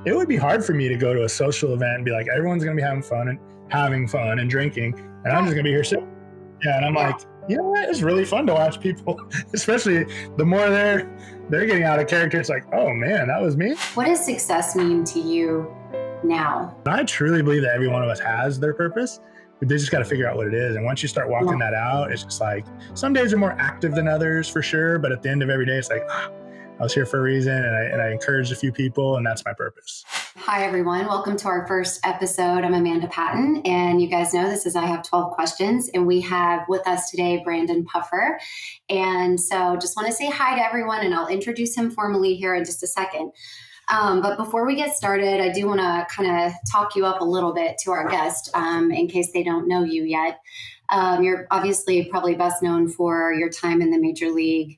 It would be hard for me to go to a social event and be like, everyone's going to be having fun and drinking, and I'm just going to be here sitting. Yeah, and I'm Yeah. like, you know what? It's really fun to watch people, especially the more they're getting out of character. It's like, oh man, that was me. What does success mean to you now? I truly believe that every one of us has their purpose. But they just got to figure out what it is. And once you start walking that out, it's just like some days are more active than others for sure. But at the end of every day, it's like, I was here for a reason, and I encouraged a few people, and that's my purpose. Hi, everyone. Welcome to our first episode. I'm Amanda Patton, and you guys know this is I Have 12 Questions, and we have with us today Brandon Puffer. And so just want to say hi to everyone, and I'll introduce him formally here in just a second. But before we get started, I do want to kind of talk you up a little bit to our guest in case they don't know you yet. You're obviously probably best known for your time in the Major League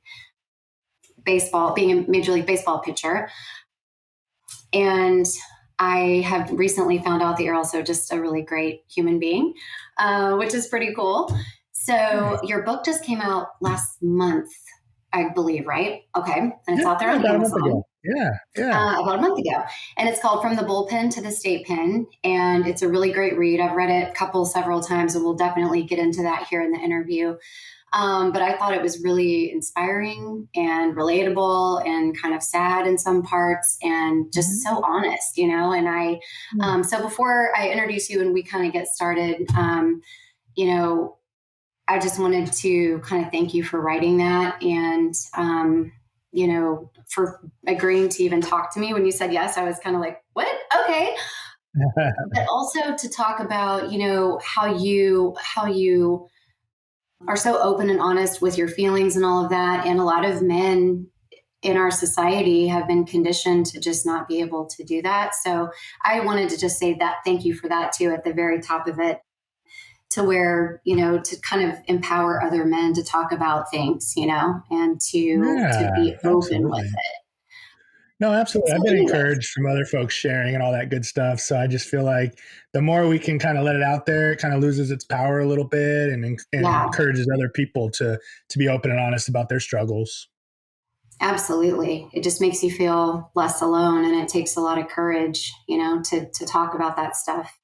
Baseball, being a Major League Baseball pitcher. And I have recently found out that you're also just a really great human being, which is pretty cool. So your book just came out last month, I believe, right? Okay. And it's out there on Amazon. Yeah. About a month ago. And it's called From the Bullpen to the State Pen. And it's a really great read. I've read it several times, and we'll definitely get into that here in the interview. But I thought it was really inspiring and relatable and kind of sad in some parts and just so honest, you know. And so before I introduce you and we kind of get started, you know, I just wanted to kind of thank you for writing that and, you know, for agreeing to even talk to me. When you said yes, I was kind of like, what? Okay. But also to talk about, you know, how you are so open and honest with your feelings and all of that. And a lot of men in our society have been conditioned to just not be able to do that. So I wanted to just say that, thank you for that too, at the very top of it, to where, you know, to kind of empower other men to talk about things, you know, and to be open with it. No, absolutely. I've been encouraged from other folks sharing and all that good stuff. So I just feel like the more we can kind of let it out there, it kind of loses its power a little bit and encourages other people to be open and honest about their struggles. Absolutely. It just makes you feel less alone, and it takes a lot of courage, you know, to talk about that stuff.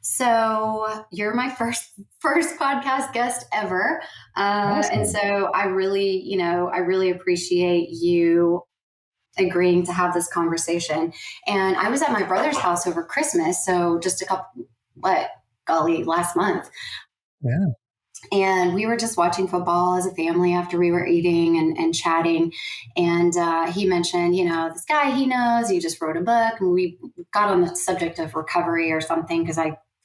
So you're my first podcast guest ever. Awesome. And so I really appreciate you agreeing to have this conversation. And I was at my brother's house over Christmas. So just last month. Yeah. And we were just watching football as a family after we were eating and chatting. And he mentioned, you know, this guy he knows, he just wrote a book. And we got on the subject of recovery or something, because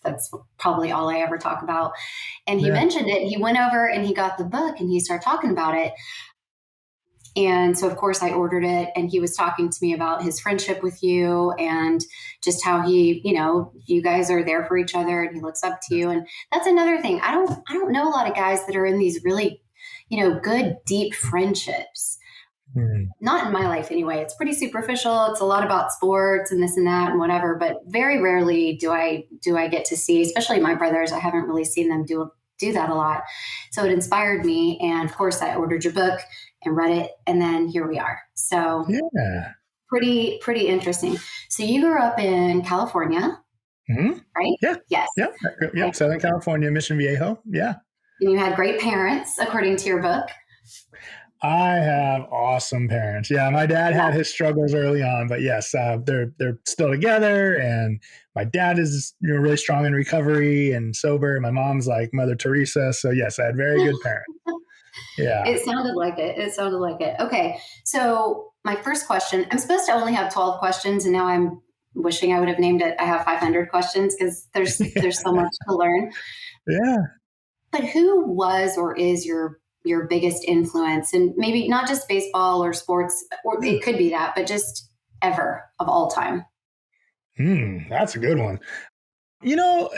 that's probably all I ever talk about. And he mentioned it. He went over and he got the book and he started talking about it. And so, of course, I ordered it, and he was talking to me about his friendship with you and just how he, you know, you guys are there for each other and he looks up to you. And that's another thing. I don't know a lot of guys that are in these really, you know, good, deep friendships. Not in my life anyway. It's pretty superficial. It's a lot about sports and this and that and whatever, but very rarely do I get to see, especially my brothers. I haven't really seen them do that a lot. So it inspired me. And of course I ordered your book and read it, and then here we are. So pretty interesting. So you grew up in California, right? Yeah. Yes. Yep. Okay. Southern California, Mission Viejo. Yeah. And you had great parents, according to your book. I have awesome parents. Yeah, my dad had his struggles early on, but yes, they're still together. And my dad is, you know, really strong in recovery and sober. My mom's like Mother Teresa. So yes, I had very good parents. Yeah. It sounded like it. Okay. So my first question, I'm supposed to only have 12 questions, and now I'm wishing I would have named it I Have 500 Questions, because there's so much to learn. Yeah. But who was or is your biggest influence? And maybe not just baseball or sports, or it could be that, but just ever, of all time. That's a good one. You know,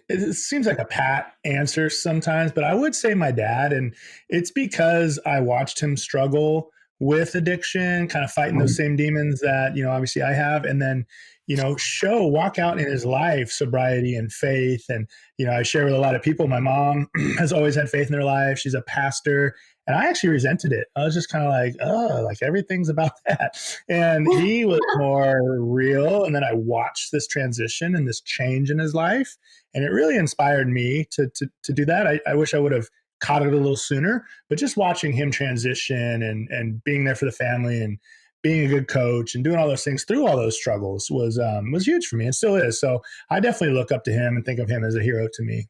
it seems like a pat answer sometimes, but I would say my dad, and it's because I watched him struggle with addiction, kind of fighting those same demons that, obviously I have. And then, walk out in his life, sobriety and faith. And, I share with a lot of people. My mom has always had faith in their life. She's a pastor. And I actually resented it. I was just kind of like, oh, like everything's about that. And he was more real. And then I watched this transition and this change in his life. And it really inspired me to do that. I wish I would have caught it a little sooner, but just watching him transition and being there for the family and being a good coach and doing all those things through all those struggles was huge for me and still is. So I definitely look up to him and think of him as a hero to me.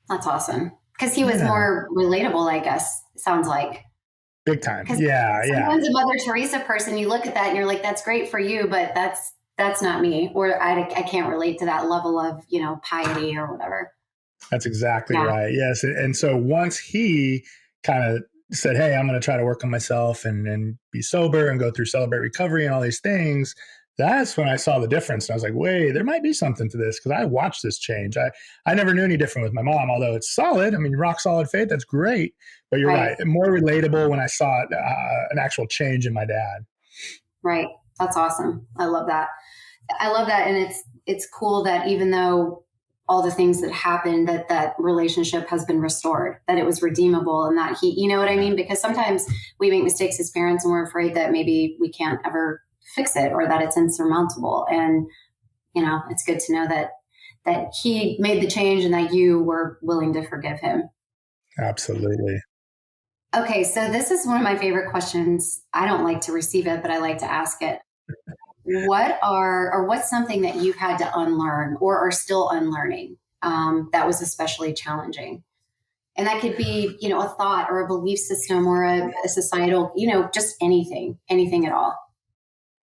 That's awesome. Because he was more relatable, I guess, sounds like. Big time. Yeah. Sometimes a Mother Teresa person, you look at that and you're like, that's great for you, but that's not me. Or I can't relate to that level of, piety or whatever. That's exactly right. Yes. And so once he kind of said, hey, I'm going to try to work on myself and be sober and go through Celebrate Recovery and all these things, that's when I saw the difference. And I was like, wait, there might be something to this, because I watched this change. I never knew any different with my mom, although it's solid. I mean, rock solid faith, that's great. But you're right. More relatable when I saw an actual change in my dad. Right. That's awesome. I love that. And it's cool that even though all the things that happened, that relationship has been restored, that it was redeemable, and that he, you know what I mean? Because sometimes we make mistakes as parents and we're afraid that maybe we can't ever fix it or that it's insurmountable. And, it's good to know that he made the change and that you were willing to forgive him. Absolutely. Okay. So this is one of my favorite questions. I don't like to receive it, but I like to ask it. What's something that you've had to unlearn or are still unlearning that was especially challenging? And that could be, a thought or a belief system or a societal, just anything at all.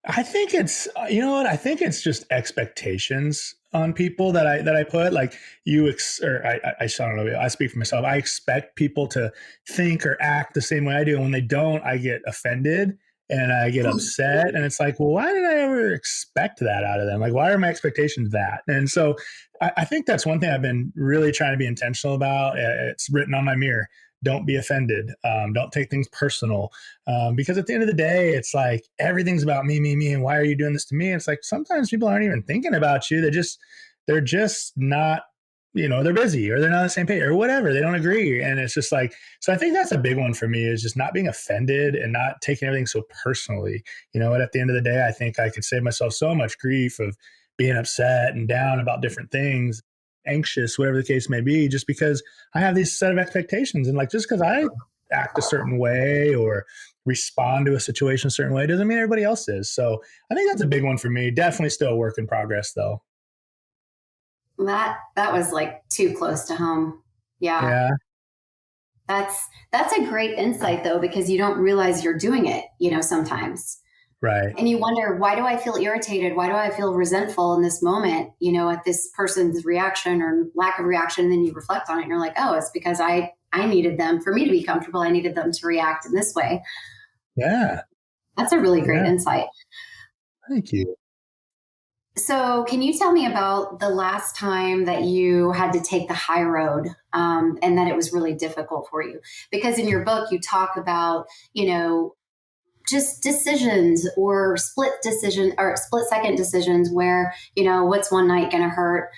I think it's, I think it's just expectations on people that I put, like I don't know, I speak for myself. I expect people to think or act the same way I do. And when they don't, I get offended and I get upset. And it's like, well, why did I ever expect that out of them? Like, why are my expectations that? And so I think that's one thing I've been really trying to be intentional about. It's written on my mirror. Don't be offended. Don't take things personal. Because at the end of the day, it's like everything's about me, me, me. And why are you doing this to me? It's like sometimes people aren't even thinking about you. They're just not, they're busy or they're not on the same page or whatever. They don't agree. And it's just like, so I think that's a big one for me, is just not being offended and not taking everything so personally. And at the end of the day, I think I could save myself so much grief of being upset and down about different things, anxious, whatever the case may be, just because I have these set of expectations. And like, just because I act a certain way or respond to a situation a certain way doesn't mean everybody else is. So I think that's a big one for me. Definitely still a work in progress though. That was like too close to home. Yeah. That's a great insight though, because you don't realize you're doing it, sometimes. Right. And you wonder, why do I feel irritated? Why do I feel resentful in this moment, at this person's reaction or lack of reaction? And then you reflect on it and you're like, oh, it's because I needed them, for me to be comfortable. I needed them to react in this way. Yeah. That's a really great insight. Thank you. So can you tell me about the last time that you had to take the high road and that it was really difficult for you? Because in your book, you talk about, just decisions or split second decisions where, what's one night going to hurt?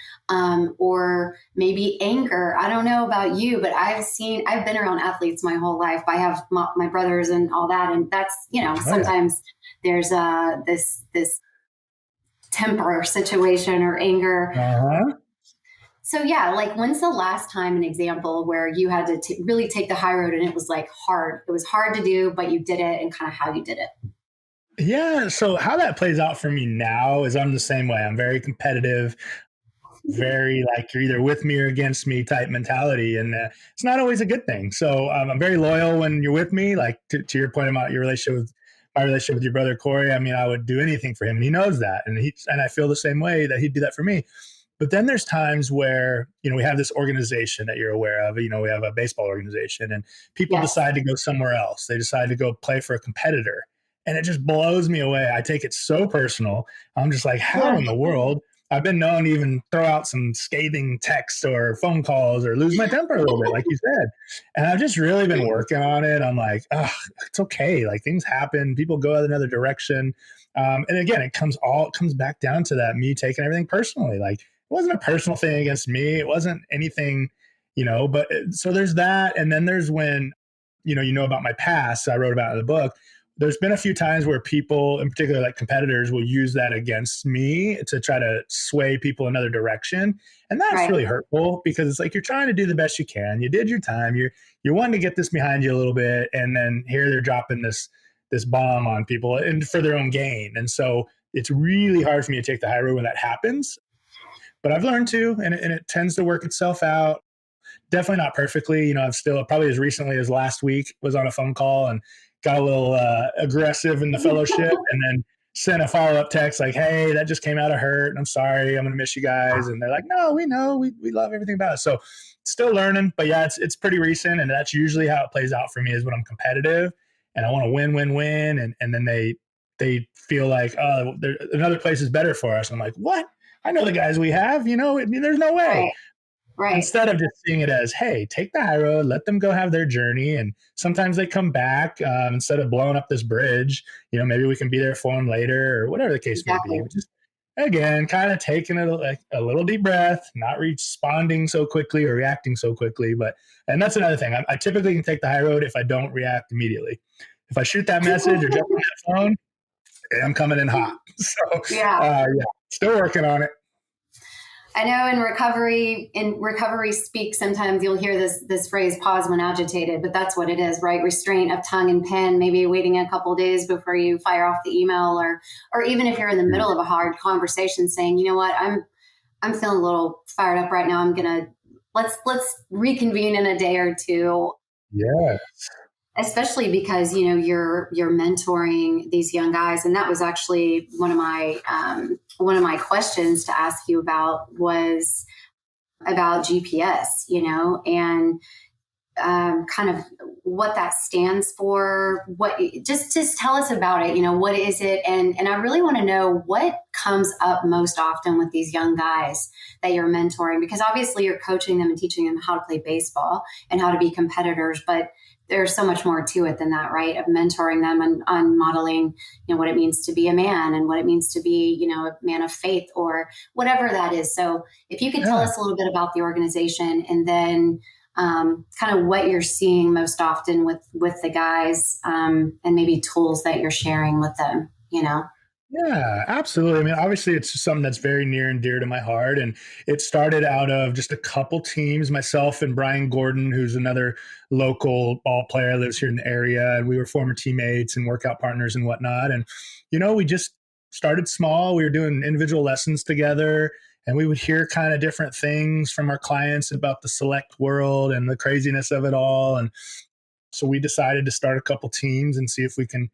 Or maybe anger. I don't know about you, but I've been around athletes my whole life. I have my brothers and all that. And that's, sometimes there's this temper situation or anger. Uh-huh. So like when's the last time, an example where you had to really take the high road and it was like hard? It was hard to do, but you did it, and kind of how you did it. Yeah. So how that plays out for me now is I'm the same way. I'm very competitive, very like you're either with me or against me type mentality. And it's not always a good thing. So I'm very loyal when you're with me, like to your point about my relationship with your brother, Corey. I mean, I would do anything for him, and he knows that. And I feel the same way that he'd do that for me. But then there's times where, we have this organization that you're aware of, we have a baseball organization, and people decide to go somewhere else. They decide to go play for a competitor, and it just blows me away. I take it so personal. I'm just like, how in the world? I've been known to even throw out some scathing texts or phone calls or lose my temper a little bit, like you said. And I've just really been working on it. I'm like, oh, it's okay. Like things happen. People go another direction. And again, it comes back down to that me taking everything personally. Like it wasn't a personal thing against me. It wasn't anything, but so there's that. And then there's when, about my past, I wrote about in the book. There's been a few times where people, in particular like competitors, will use that against me to try to sway people another direction. And that's really hurtful because it's like you're trying to do the best you can. You did your time. You're wanting to get this behind you a little bit. And then here they're dropping this bomb on people and for their own gain. And so it's really hard for me to take the high road when that happens. But I've learned to, and it tends to work itself out. Definitely not perfectly. I've still probably as recently as last week was on a phone call and got a little aggressive in the fellowship and then sent a follow-up text like, hey, that just came out of hurt. And I'm sorry. I'm going to miss you guys. And they're like, no, we know. We love everything about it. So still learning. But yeah, it's pretty recent. And that's usually how it plays out for me is when I'm competitive and I want to win. And then they feel like, oh, another place is better for us. I'm like, what? I know the guys we have, there's no way. Right. Instead of just seeing it as, hey, take the high road, let them go have their journey. And sometimes they come back instead of blowing up this bridge, maybe we can be there for them later or whatever the case may be. Just, again, kind of taking it like a little deep breath, not responding so quickly or reacting so quickly. And that's another thing. I typically can take the high road if I don't react immediately. If I shoot that message or jump on that phone, I'm coming in hot. So, still working on it. I know in recovery speak, sometimes you'll hear this phrase, pause when agitated, but that's what it is, right? Restraint of tongue and pen, maybe waiting a couple of days before you fire off the email or even if you're in the middle of a hard conversation saying, you know what, I'm feeling a little fired up right now. Let's reconvene in a day or two. Yes. Especially because, you're mentoring these young guys. And that was actually one of my questions to ask you about was about GPS, and kind of what that stands for. Just tell us about it. What is it? And I really want to know what comes up most often with these young guys that you're mentoring, because obviously you're coaching them and teaching them how to play baseball and how to be competitors, but there's so much more to it than that, right? Of mentoring them on modeling, what it means to be a man and what it means to be, a man of faith or whatever that is. So if you could tell us a little bit about the organization and then kind of what you're seeing most often with the guys and maybe tools that you're sharing with them, Yeah, absolutely. I mean, obviously, it's something that's very near and dear to my heart. And it started out of just a couple teams, myself and Brian Gordon, who's another local ball player, lives here in the area. And we were former teammates and workout partners and whatnot. And, we just started small. We were doing individual lessons together. And we would hear kind of different things from our clients about the select world and the craziness of it all. And so we decided to start a couple teams and see if we can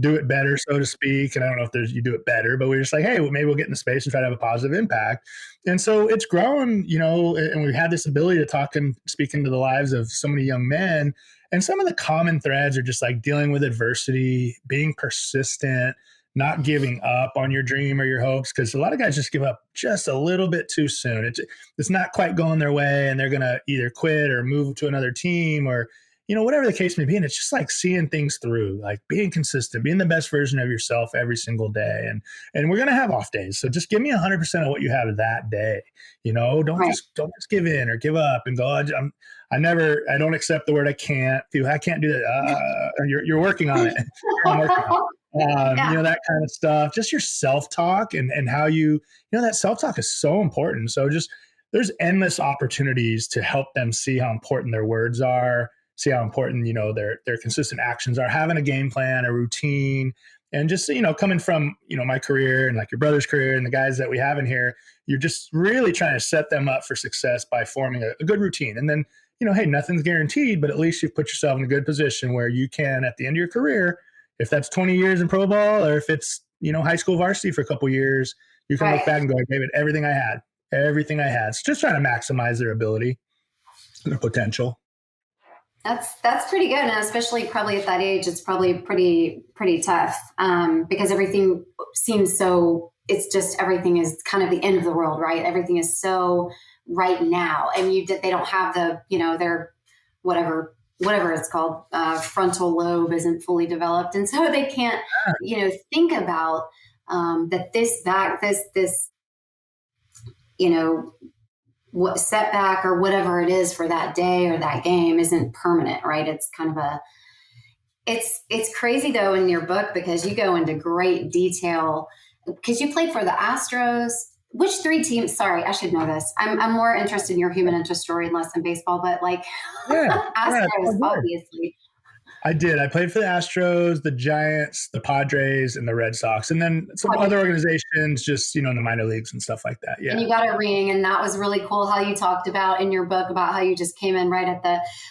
do it better, so to speak. And I don't know if you do it better, but we're just like, hey, well, maybe we'll get in the space and try to have a positive impact. And so it's grown, and we've had this ability to talk and speak into the lives of so many young men. And some of the common threads are just like dealing with adversity, being persistent, not giving up on your dream or your hopes, because a lot of guys just give up just a little bit too soon. It's not quite going their way, and they're going to either quit or move to another team or whatever the case may be. And it's just like seeing things through, like being consistent, being the best version of yourself every single day. And we're going to have off days. So just give me 100% of what you have that day. Don't just give in or give up and go, I don't accept the word I can't. I can't do that. You're working on it. I'm working on it. That kind of stuff, just your self-talk and how that self-talk is so important. So just, there's endless opportunities to help them see how important their words are, see how important, their consistent actions are, having a game plan, a routine, and just, coming from, my career and like your brother's career and the guys that we have in here, you're just really trying to set them up for success by forming a good routine. And then, hey, nothing's guaranteed, but at least you've put yourself in a good position where you can, at the end of your career, if that's 20 years in pro ball or if it's, high school varsity for a couple years, you can look back and go, I gave it everything I had. So just trying to maximize their ability and their potential. That's pretty good. And especially probably at that age, it's probably pretty tough because everything seems so it's just, everything is kind of the end of the world, right? Everything is so right now. And they don't have the, their whatever it's called, frontal lobe isn't fully developed. And so they can't, think about that this, what setback or whatever it is for that day or that game isn't permanent, right? It's kind of it's crazy though in your book, because you go into great detail, because you played for the Astros. Which three teams? Sorry, I should know this. I'm more interested in your human interest story and less than baseball, but like Astros, obviously. I did. I played for the Astros, the Giants, the Padres, and the Red Sox, and then some other organizations, just in the minor leagues and stuff like that. Yeah. And you got a ring, and that was really cool. How you talked about in your book about how you just came in right at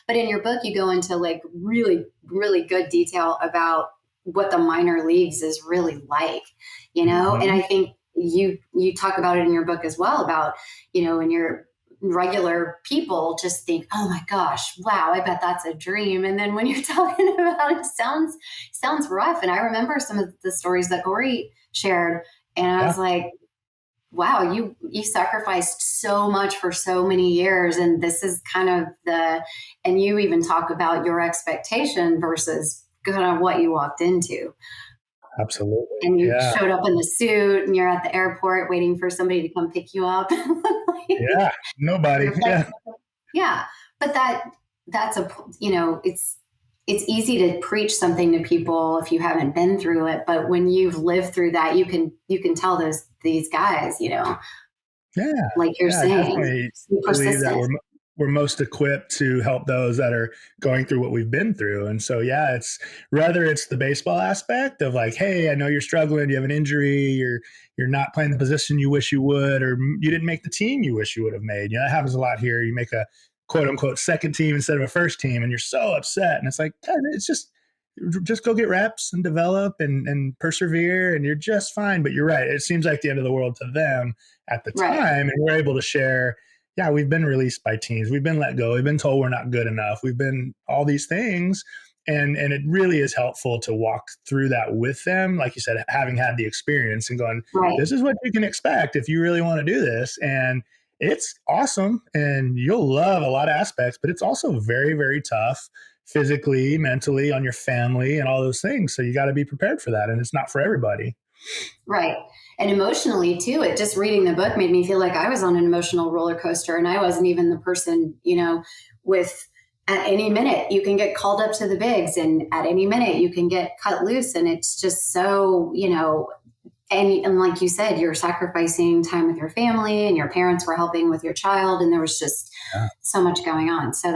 but in your book you go into like really, really good detail about what the minor leagues is really like, Mm-hmm. And I think you talk about it in your book as well about, when you're regular people just think, oh my gosh, wow, I bet that's a dream. And then when you're talking about it, sounds rough. And I remember some of the stories that Corey shared, and I was like, wow, you sacrificed so much for so many years. And this is kind of and you even talk about your expectation versus kind of what you walked into. Absolutely. And you showed up in the suit, and you're at the airport waiting for somebody to come pick you up. Yeah, nobody. Yeah. But that's it's easy to preach something to people if you haven't been through it. But when you've lived through that, you can tell these guys, like you're saying, persistent. We're most equipped to help those that are going through what we've been through. And so, it's whether it's the baseball aspect of like, hey, I know you're struggling, you have an injury, you're not playing the position you wish you would, or you didn't make the team you wish you would have made. That happens a lot here. You make a quote unquote second team instead of a first team, and you're so upset. And it's like, it's just go get reps and develop and persevere, and you're just fine. But you're right. It seems like the end of the world to them at the time. And we're able to share, we've been released by teams. We've been let go. We've been told we're not good enough. We've been all these things. And it really is helpful to walk through that with them. Like you said, having had the experience and going, this is what you can expect if you really want to do this. And it's awesome. And you'll love a lot of aspects, but it's also very, very tough physically, mentally, on your family and all those things. So you got to be prepared for that. And it's not for everybody. Right. And emotionally too, it just reading the book made me feel like I was on an emotional roller coaster, and I wasn't even the person, with at any minute you can get called up to the bigs, and at any minute you can get cut loose. And it's just so, and like you said, you're sacrificing time with your family, and your parents were helping with your child. And there was just so much going on. So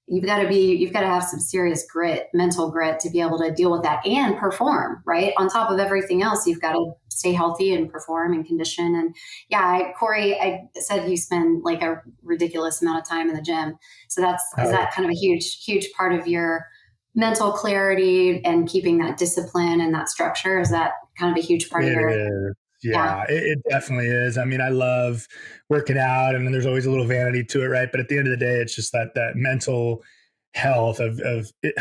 you've got to have some serious grit, mental grit, to be able to deal with that and perform, right? On top of everything else, you've got to stay healthy and perform and condition. And Corey, I said you spend like a ridiculous amount of time in the gym. So is that kind of a huge, huge part of your mental clarity and keeping that discipline and that structure? Is that kind of a huge part of your... It definitely is. I mean, I love working out, and then there's always a little vanity to it, right? But at the end of the day, it's just that mental health of it.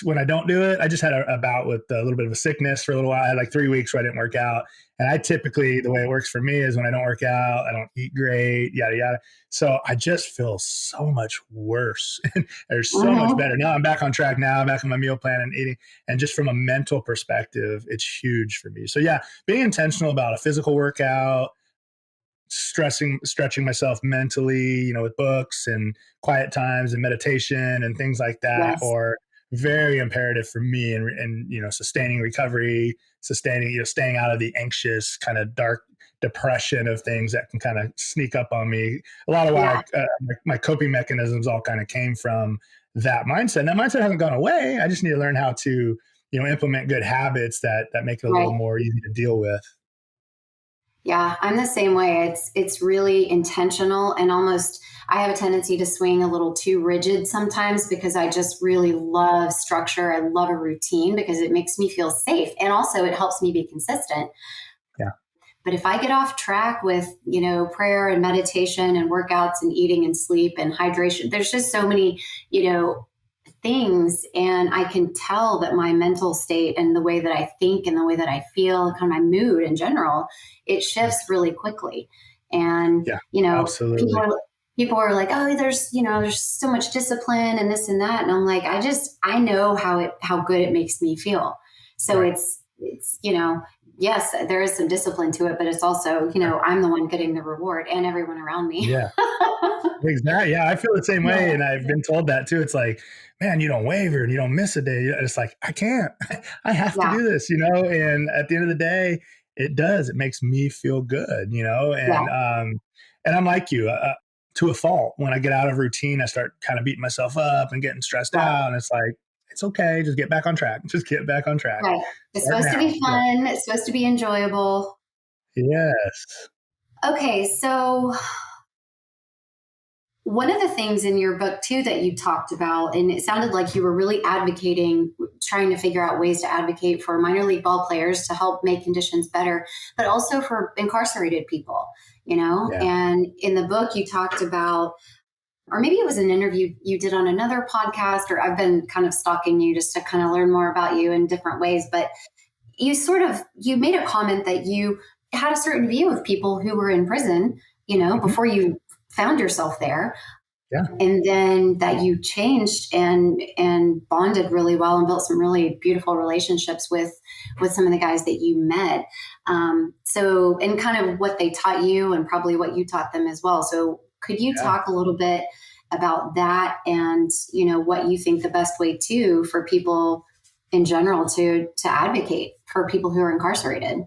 When I don't do it, I just had a bout with a little bit of a sickness for a little while. I had like 3 weeks where I didn't work out. And I typically, the way it works for me is when I don't work out, I don't eat great, yada, yada. So I just feel so much worse. There's so much better. Now I'm back on track now. I'm back on my meal plan and eating. And just from a mental perspective, it's huge for me. So being intentional about a physical workout, stretching myself mentally, with books and quiet times and meditation and things like that, or very imperative for me. And sustaining recovery, staying out of the anxious kind of dark depression of things that can kind of sneak up on me. A lot of why my coping mechanisms all kind of came from that mindset. And that mindset hasn't gone away. I just need to learn how to, implement good habits that make it a little more easy to deal with. Yeah, I'm the same way. It's really intentional, and almost I have a tendency to swing a little too rigid sometimes, because I just really love structure. I love a routine because it makes me feel safe, and also it helps me be consistent. Yeah. But if I get off track with, prayer and meditation and workouts and eating and sleep and hydration, there's just so many, things, and I can tell that my mental state and the way that I think and the way that I feel, kind of my mood in general, it shifts really quickly. And, Yeah, you know, absolutely. people are like, oh, there's so much discipline and this and that. And I'm like, I know how good it makes me feel. So Right. it's, yes, there is some discipline to it, but it's also, Right. I'm the one getting the reward and everyone around me. Yeah. Exactly. Yeah, I feel the same way, Yeah. and I've been told that too. It's like, man, you don't waver and you don't miss a day. It's like, I can't. I have to Yeah. do this, you know. And at the end of the day, it does. It makes me feel good, you know. Yeah. And I'm like you to a fault. When I get out of routine, I start kind of beating myself up and getting stressed Right. out. And it's like, it's okay. Just get back on track. Just get back on track. Right. It's Start supposed to now. be fun. It's supposed to be enjoyable. Yes. Okay. So one of the things in your book too that you talked about, and it sounded like you were really advocating, trying to figure out ways to advocate for minor league ball players to help make conditions better, but also for incarcerated people, Yeah. and in the book you talked about, or maybe it was an interview you did on another podcast, or I've been kind of stalking you just to kind of learn more about you in different ways, but you made a comment that you had a certain view of people who were in prison, Mhm. before you found yourself there, Yeah. and then that you changed and bonded really well and built some really beautiful relationships with some of the guys that you met, so, and kind of what they taught you and probably what you taught them as well. So could you Yeah. talk a little bit about that, and what you think the best way too for people in general to advocate for people who are incarcerated?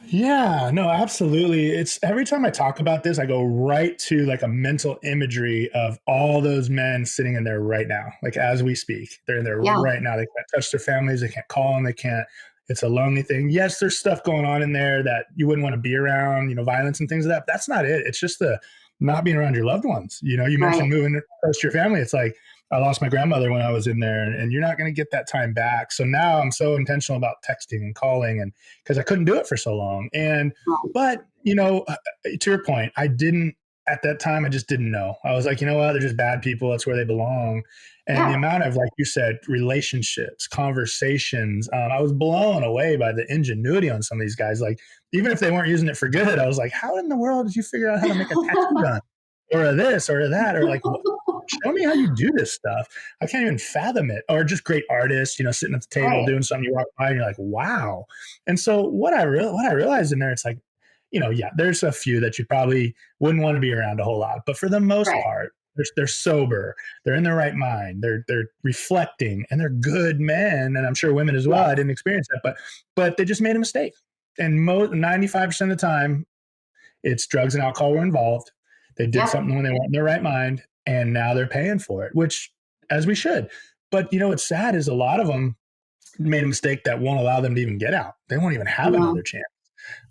Yeah, no, absolutely. It's every time I talk about this, I go right to like a mental imagery of all those men sitting in there right now, like as we speak. They're in there Yeah. right now. They can't touch their families. They can't call them. They can't. It's a lonely thing. Yes, there's stuff going on in there that you wouldn't want to be around, violence and things like that. But that's not it. It's just the not being around your loved ones. You mentioned Right. moving close to your family. It's like I lost my grandmother when I was in there, and you're not going to get that time back. So now I'm so intentional about texting and calling, and because I couldn't do it for so long. Right. But to your point, I didn't at that time. I just didn't know. I was like, you know what? They're just bad people. That's where they belong. And the Yeah. amount of, like you said, relationships, conversations, I was blown away by the ingenuity on some of these guys. Like, even if they weren't using it for good, I was like, how in the world did you figure out how to make a tattoo gun or a this or a that? Or like, show me how you do this stuff. I can't even fathom it. Or just great artists, sitting at the table Right. doing something. You walk by and you're like, wow. And so what I realized in there, it's like, yeah, there's a few that you probably wouldn't want to be around a whole lot, but for the most Right. part, they're sober, they're in their right mind, they're reflecting, and they're good men, and I'm sure women as well. I Yes. didn't experience that, but they just made a mistake, and 95% of the time, it's drugs and alcohol were involved. They did Yep. something when they weren't in their right mind, and now they're paying for it, which as we should. But what's sad is a lot of them made a mistake that won't allow them to even get out. They won't even have Yeah. another chance,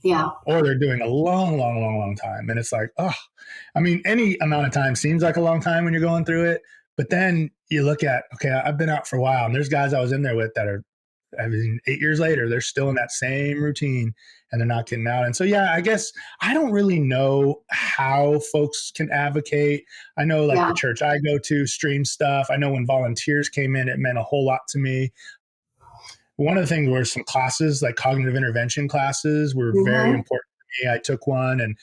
Yeah. or they're doing a long, long, long, long time. And it's like, oh, I mean, any amount of time seems like a long time when you're going through it. But then you look at, okay, I've been out for a while, and there's guys I was in there with that are, I mean, 8 years later, they're still in that same routine and they're not getting out. And so, yeah, I guess I don't really know how folks can advocate. I know like Yeah. the church I go to stream stuff. I know when volunteers came in, it meant a whole lot to me. One of the things were some classes, like cognitive intervention classes, were very Hmm. important to me. I took one and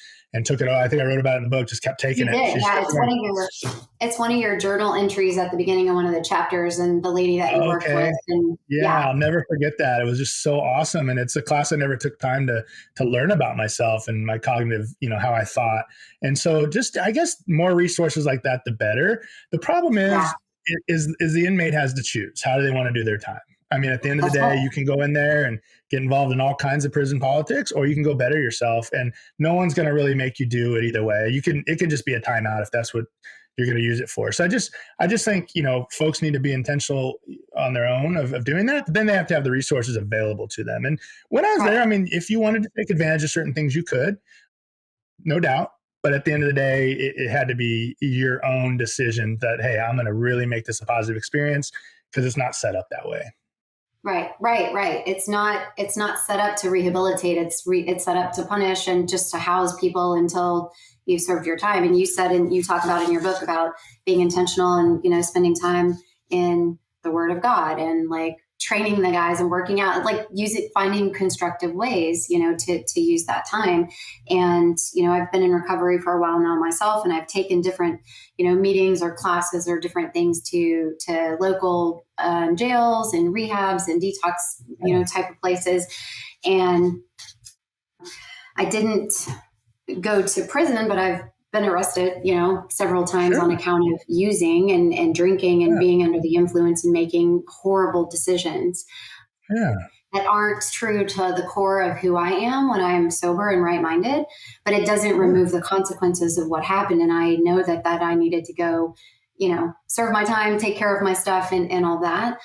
took it. I think I wrote about it in the book. Just kept taking You it. did. She's Yeah. just one. It's one of your journal entries at the beginning of one of the chapters, and the lady that you worked Okay. with, and Yeah, yeah. I'll never forget that. It was just so awesome, and it's a class I never took time to learn about myself and my cognitive, how I thought. And so, just I guess more resources like that, the better. The problem Yeah. is the inmate has to choose how do they want to do their time. I mean, at the end of the That's day, right. you can go in there and get involved in all kinds of prison politics, or you can go better yourself, and no one's going to really make you do it either way. It can just be a timeout if that's what you're going to use it for. So I just think, folks need to be intentional on their own of doing that, but then they have to have the resources available to them. And when I was Right. there, I mean, if you wanted to take advantage of certain things, you could, no doubt. But at the end of the day, it had to be your own decision that, hey, I'm going to really make this a positive experience because it's not set up that way. Right. Right. Right. It's not set up to rehabilitate. It's set up to punish and just to house people until you've served your time. And you said, and you talk about in your book about being intentional and, you know, spending time in the Word of God and like training the guys and working out, like finding constructive ways, you know, to use that time. And, you know, I've been in recovery for a while now myself, and I've taken different, you know, meetings or classes or different things to local jails and rehabs and detox, you know, type of places. And I didn't go to prison, but I've been arrested, you know, several times on account of using and drinking and being under the influence and making horrible decisions that aren't true to the core of who I am when I'm sober and right-minded, but it doesn't remove the consequences of what happened. And I know that I needed to go, you know, serve my time, take care of my stuff and all that.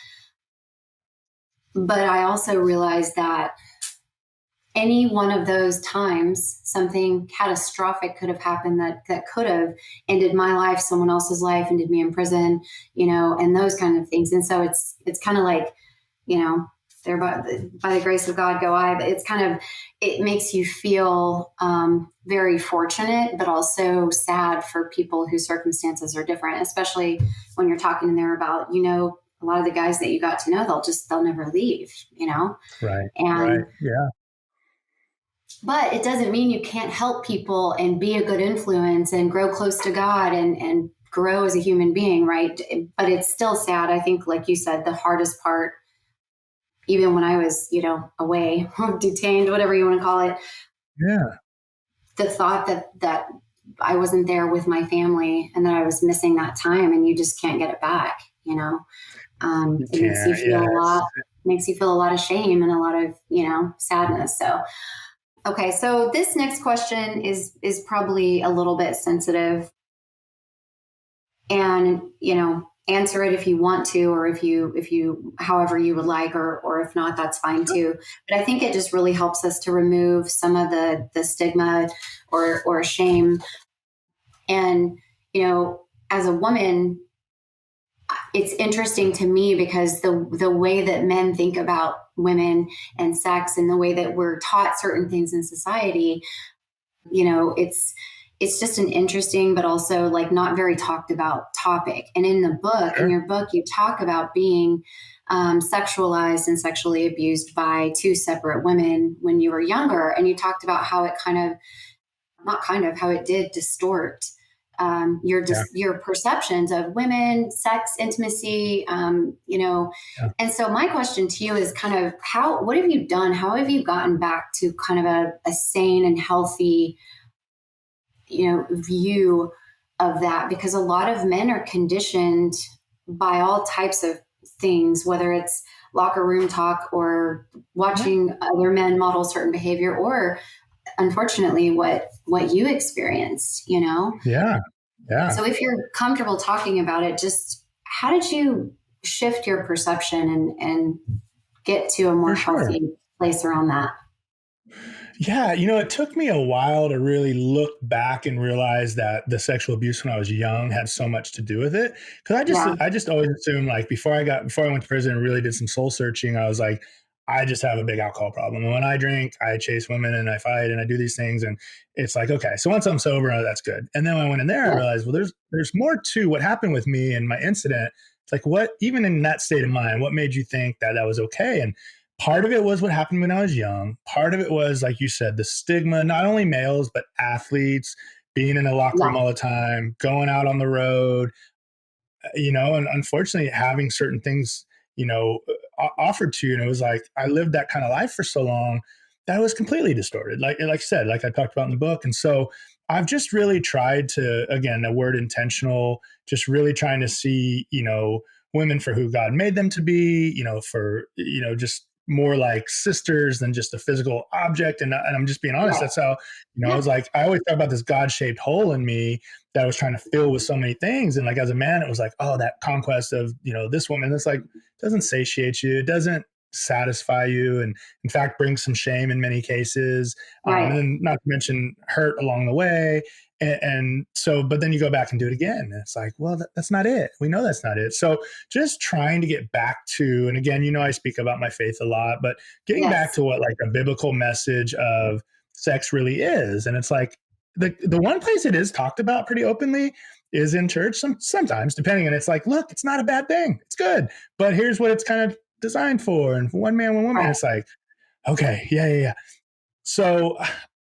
But I also realized that any one of those times, something catastrophic could have happened that could have ended my life, someone else's life, ended me in prison, you know, and those kind of things. And so it's kind of like, you know, there by the grace of God go I, but it's kind of, it makes you feel very fortunate, but also sad for people whose circumstances are different, especially when you're talking in there about, you know, a lot of the guys that you got to know, they'll never leave, you know? Right. And Yeah. but it doesn't mean you can't help people and be a good influence and grow close to God and grow as a human being, right? But it's still sad. I think, like you said, the hardest part, even when I was, you know, away, detained, whatever you want to call it, the thought that I wasn't there with my family and that I was missing that time, and you just can't get it back, you know? It makes you feel makes you feel a lot of shame and a lot of, you know, sadness. So okay, so this next question is probably a little bit sensitive, and you know, answer it if you want to, or if you however you would like, or if not, that's fine too. But I think it just really helps us to remove some of the stigma or shame. And you know, as a woman, it's interesting to me because the way that men think about women and sex and the way that we're taught certain things in society, you know, it's just an interesting but also like not very talked about topic. And in the book, in your book, you talk about being sexualized and sexually abused by two separate women when you were younger, and you talked about how it how it did distort your perceptions of women, sex, intimacy, you know. And so my question to you is kind of what have you done? How have you gotten back to kind of a sane and healthy, you know, view of that? Because a lot of men are conditioned by all types of things, whether it's locker room talk or watching other men model certain behavior, or unfortunately what you experienced, you know? Yeah. So if you're comfortable talking about it, just how did you shift your perception and get to a more healthy place around that? Yeah, you know, it took me a while to really look back and realize that the sexual abuse when I was young had so much to do with it. Because I just always assumed, like, before I went to prison and really did some soul searching, I was like, I just have a big alcohol problem. And when I drink, I chase women and I fight and I do these things. And it's like, okay, so once I'm sober, that's good. And then when I went in there, I realized, well, there's more to what happened with me and my incident. It's like, what, even in that state of mind, what made you think that was okay? And part of it was what happened when I was young. Part of it was, like you said, the stigma, not only males, but athletes being in a locker room all the time, going out on the road, you know, and unfortunately having certain things, you know, offered to you. And it was like, I lived that kind of life for so long that was completely distorted. Like I said, like I talked about in the book. And so I've just really tried to, again, the word intentional, just really trying to see, you know, women for who God made them to be, you know, for, you know, just more like sisters than just a physical object. And I'm just being honest. That's how, you know, I was like, I always talk about this God-shaped hole in me that I was trying to fill with so many things. And like, as a man, it was like, oh, that conquest of, you know, this woman, that's like, doesn't satiate you. It doesn't satisfy you. And in fact, brings some shame in many cases. And then not to mention hurt along the way. And so, but then you go back and do it again. And it's like, well, that's not it. We know that's not it. So just trying to get back to, and again, you know, I speak about my faith a lot, but getting back to what like a biblical message of sex really is. And it's like, the one place it is talked about pretty openly is in church. Sometimes, depending, and it's like, look, it's not a bad thing. It's good, but here's what it's kind of designed for. And for one man, one woman, Right. it's like, okay, yeah. So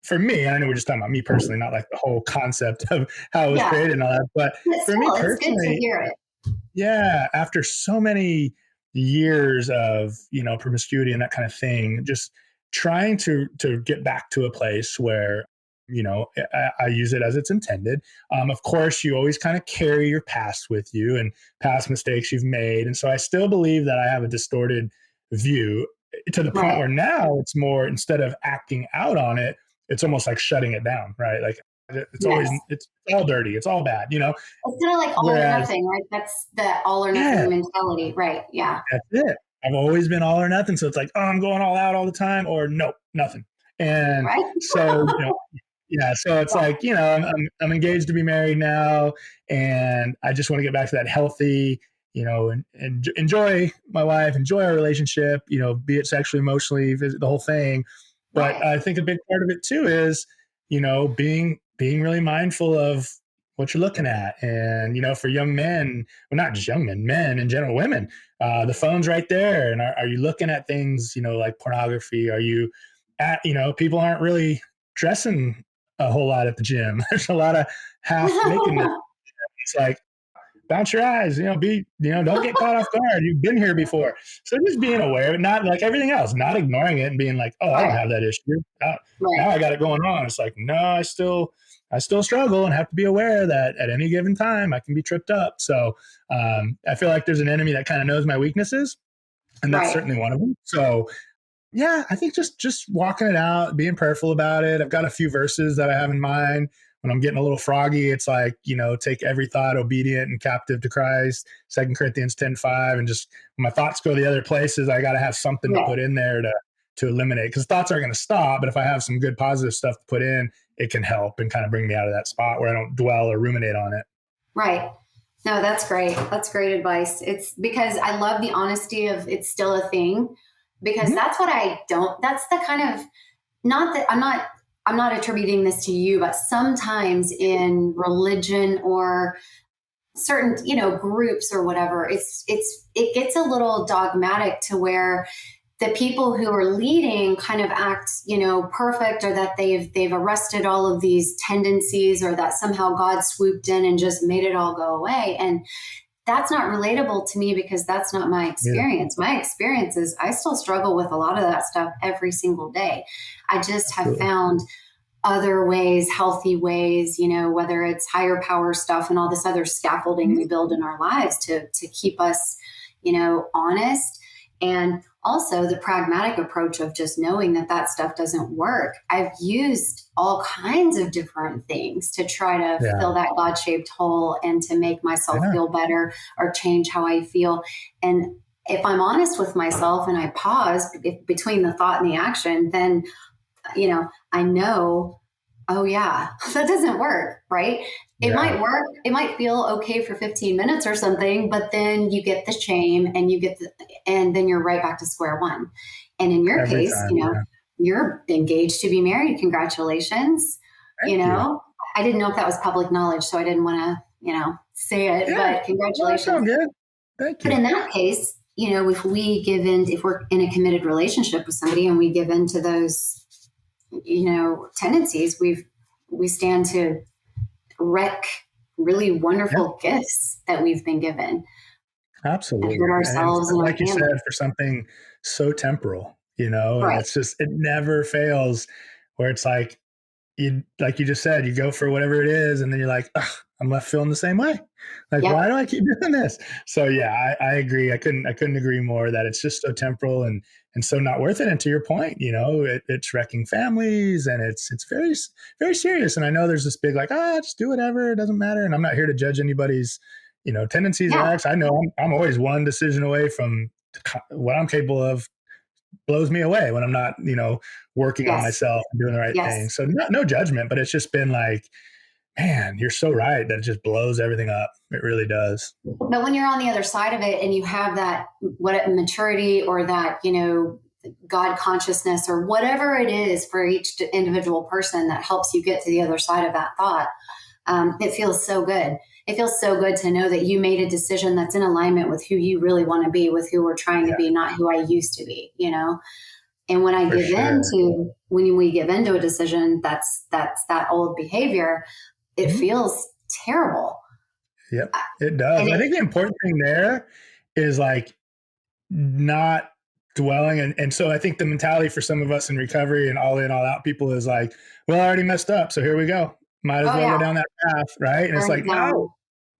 for me, I know we're just talking about me personally, not like the whole concept of how it was Yeah. created and all that. But But for me still, it's good to personally, hear it. yeah, after so many years of, promiscuity and that kind of thing, just trying to get back to a place where, I use it as it's intended. Of course, you always kind of carry your past with you and past mistakes you've made. And so I still believe that I have a distorted view to the point Right. where now it's more, instead of acting out on it, it's almost like shutting it down, right? Like Yes. it's all dirty. It's all bad, It's kind of like all or whereas, nothing, right? That's the all or yeah, nothing mentality. Right. Yeah. that's it. I've always been all or nothing. So it's like, oh, I'm going all out all the time, or nope, nothing. And Right. so, yeah. So it's Yeah. like, I'm engaged to be married now, and I just want to get back to that healthy, and enjoy my wife, enjoy our relationship, be it sexually, emotionally, the whole thing. But Right. I think a big part of it too is, being really mindful of what you're looking at. And, for young men, well, not just young men in general, women, the phone's right there. And are you looking at things, like pornography? Are you people aren't really dressing a whole lot at the gym. There's a lot of half nakedness. It's like, bounce your eyes, don't get caught off guard. You've been here before. So just being aware of it, not like everything else, not ignoring it and being like, oh, I don't Right. have that issue. Now Right. I got it going on. It's like, no, I still struggle and have to be aware that at any given time I can be tripped up. So I feel like there's an enemy that kind of knows my weaknesses, and that's Right. certainly one of them. So yeah, I think just walking it out, being prayerful about it. I've got a few verses that I have in mind. When I'm getting a little froggy, it's like, take every thought obedient and captive to Christ, 2 Corinthians 10:5. And just when my thoughts go the other places, I got to have something to Right. put in there to eliminate, because thoughts aren't going to stop. But if I have some good positive stuff to put in, it can help and kind of bring me out of that spot where I don't dwell or ruminate on it. Right. No, that's great. That's great advice. It's because I love the honesty of it's still a thing, because Mhm. that's what I don't, that's the kind of, not that I'm not attributing this to you, but sometimes in religion or certain, groups or whatever, it gets a little dogmatic to where the people who are leading kind of act, perfect, or that they've arrested all of these tendencies, or that somehow God swooped in and just made it all go away. And that's not relatable to me, because that's not my Yeah, experience. My experience is I still struggle with a lot of that stuff every single day. I just have absolutely. found other ways, healthy ways, whether it's higher power stuff and all this other scaffolding we Mhm. build in our lives to keep us, honest. And also the pragmatic approach of just knowing that that stuff doesn't work. I've used all kinds of different things to try to Yeah, fill that God shaped hole and to make myself yeah, feel better or change how I feel. And if I'm honest with myself and I pause between the thought and the action, then I know, oh yeah, that doesn't work, right? It yeah. might work. It might feel okay for 15 minutes or something, but then you get the shame and and then you're right back to square one. And in your Every case, time. Yeah. you're engaged to be married. Congratulations. You Thank you. know, I didn't know if that was public knowledge, so I didn't want to, say it, Yeah. but No, that's all congratulations. good. Thank But you. in that case, if we're in a committed relationship with somebody and we give in to those, tendencies, we stand to wreck really Yeah, wonderful gifts that we've been given and hurt absolutely. And ourselves and our like you family. said, for something so temporal, and Right. it's just, it never fails, where it's like you just said, you go for whatever it is, and then you're like, ugh, I'm left feeling the same way. Like, why Yep. do I keep doing this? So yeah, I agree. I couldn't agree more that it's just so temporal and so not worth it. And to your point, it's wrecking families, and it's very, very serious. And I know there's this big like, just do whatever, it doesn't matter. And I'm not here to judge anybody's, tendencies or Yeah. acts. I know I'm always one decision away from what I'm capable of blows me away when I'm not, working on Yes. myself and doing the right Yes. thing. So no judgment, but it's just been like, man, you're so right that it just blows everything up. It really does. But when you're on the other side of it and you have that what maturity or that, God consciousness or whatever it is for each individual person that helps you get to the other side of that thought. It feels so good. It feels so good to know that you made a decision that's in alignment with who you really want to be, with who we're trying to be, not who I used to be, And when For sure. when we give into a decision, that's that old behavior, it feels terrible. Yep, it does. I think the important thing there is like not dwelling. And so I think the mentality for some of us in recovery and all in, all out people is like, well, I already messed up. So here we go. Might as well go down that path. Right. And it's Burn like, it down.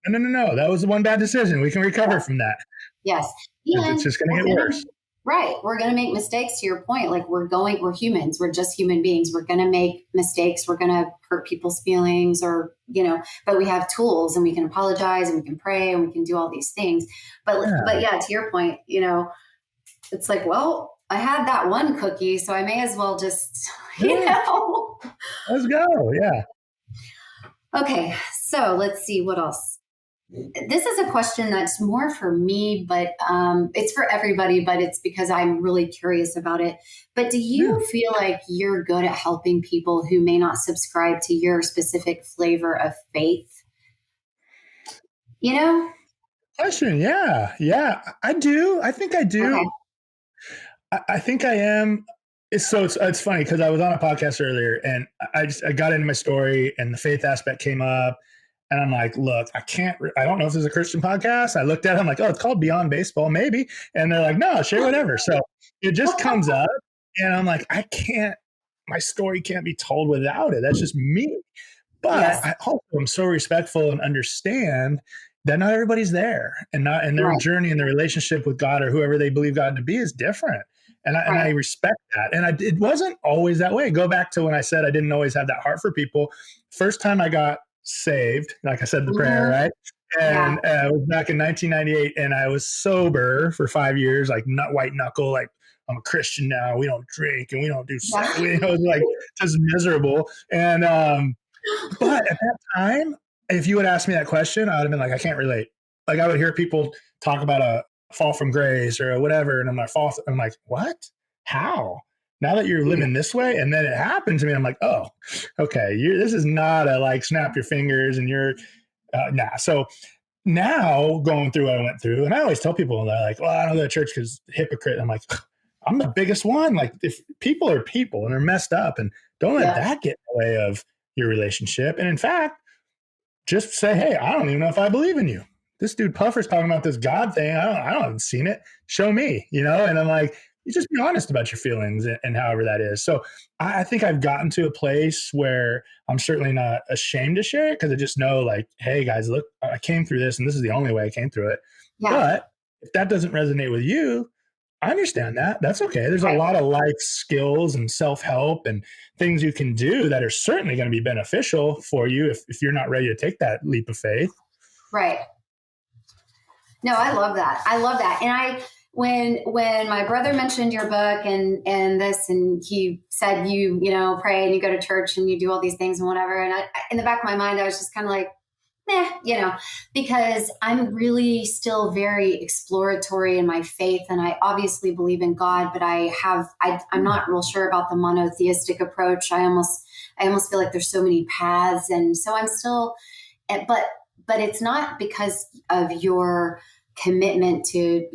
no. That was the one bad decision. We can recover from that. Yes. It's just going to get worse. Right. We're going to make mistakes, to your point. Like we're humans. We're just human beings. We're going to make mistakes. We're going to hurt people's feelings but we have tools and we can apologize and we can pray and we can do all these things. But to your point, it's like, well, I had that one cookie, so I may as well just, Let's go. Yeah. Okay. So let's see what else. This is a question that's more for me, but it's for everybody, but it's because I'm really curious about it. But do you feel like you're good at helping people who may not subscribe to your specific flavor of faith? Question. Yeah. Yeah. I do. I think I do. Okay. I think I am. It's funny because I was on a podcast earlier and I got into my story and the faith aspect came up. And I'm like, look, I don't know if this is a Christian podcast. I looked at it, I'm like, oh, it's called Beyond Baseball, maybe. And they're like, no, share whatever. So it just comes up and I'm like, my story can't be told without it. That's just me. But I also am so respectful and understand that not everybody's there and their journey and their relationship with God or whoever they believe God to be is different. And I respect that. And it wasn't always that way. Go back to when I said I didn't always have that heart for people. First time I got saved, like I said, the prayer, right? And it was back in 1998 and I was sober for 5 years, like white knuckle, like I'm a Christian now. We don't drink and we don't do sex. Like just miserable. And, but at that time, if you would ask me that question, I would have been like, I can't relate. Like I would hear people talk about a fall from grace or whatever. And I'm like, what? How? Now that you're living this way, and then it happened to me, I'm like, oh, okay, this is not a like snap your fingers and you're nah. So now going through what I went through, and I always tell people that like, well, I don't go to church because hypocrite. I'm like, I'm the biggest one. Like if people are people and they're messed up, and don't let that get in the way of your relationship. And in fact, just say, hey, I don't even know if I believe in you. This dude Puffer's talking about this God thing. I haven't seen it. Show me, And I'm like, you just be honest about your feelings and however that is. So I think I've gotten to a place where I'm certainly not ashamed to share it because I just know like, hey guys, look, I came through this and this is the only way I came through it. Yeah. But if that doesn't resonate with you, I understand that. That's okay. There's a lot of life skills and self-help and things you can do that are certainly going to be beneficial for you if you're not ready to take that leap of faith. Right. No, I love that. And when my brother mentioned your book and this, and he said, you pray and you go to church and you do all these things and whatever. And in the back of my mind, I was just kind of like, because I'm really still very exploratory in my faith. And I obviously believe in God, but I'm not real sure about the monotheistic approach. I almost feel like there's so many paths. And so I'm still, but it's not because of your commitment to,